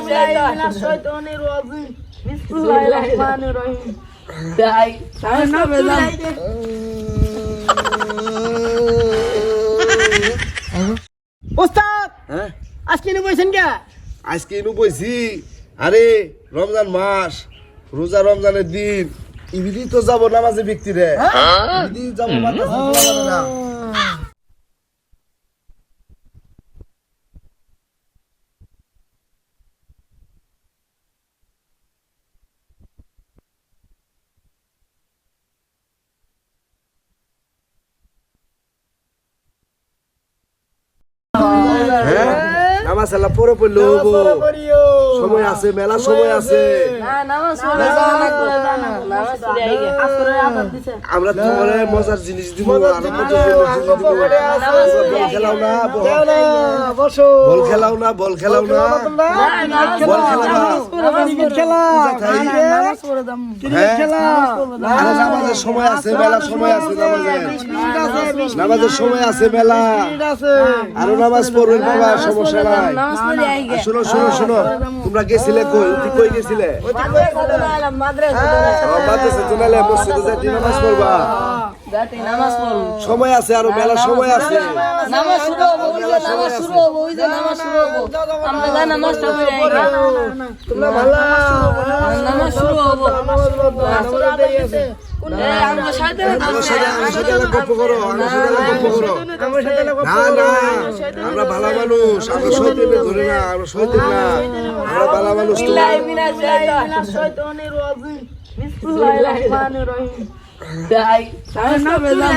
মিনাশ শাইতানির রাজিম বিসমিল্লাহির রহমানির রহিম তাই সামনে বেজাম ওস্তাদ হ্যাঁ আজকে নি বইছেন কে আজকে ইনু বইছি আরে রমজান মাস রোজা রমজানের দিন ইবিদি তো যাব নামাজে ব্যক্তি রে ইবিদি যাব মাদ্রাসা না হ্যাঁ নামাজ আল্লাহ পরে পড়লো সময় আছে মেলা সময় আছে না নামাজ পড়ে যাওয়া না নামাজ পড়ে আইগে আসরে আযান দিছে আমরা তোমারে মজার জিনিস দিব আর কত জিনিস দিব বল খেলাও না বসো বল খেলাও না বল খেলাও না বল খেলাও না ক্রিকেট খেলা নামাজ পড়ে দাম ক্রিকেট খেলা আরে নামাজের সময় আছে মেলা সময় আছে নামাজের সময় আছে মেলা ঠিক আছে আরো নামাজ পড়বেন বাবা সমস্যা নাই নামাজ পড়ে আইগে শোনো শোনো শোনো তোমরা গেছিলে কই কই গেছিলে মাদ্রাসা চলে মসজিদে যাইতে নামাজ পড়বা নামাজ পড়ো সময় আছে আরো মেলা সময় আছে নামাজ শুরু হবে নামাজ শুরু হবে ওই যে নামাজ শুরু হবে আমরা যা নামাজটা পড়ে আইগে তোমরা ভালো নামাজ শুরু হবে আমরা সাথে আমার সাথে গল্প করো আমার সাথে গল্প করো না না আমরা ভালো মানুষ আমরা শয়তানে ধরে না আমরা শয়তান না আমরা ভালো মানুষ তো মিনাশ শাইতানির রাজিম বিসমিল্লাহির রহমানির রহিম তাই সামনে বেজাম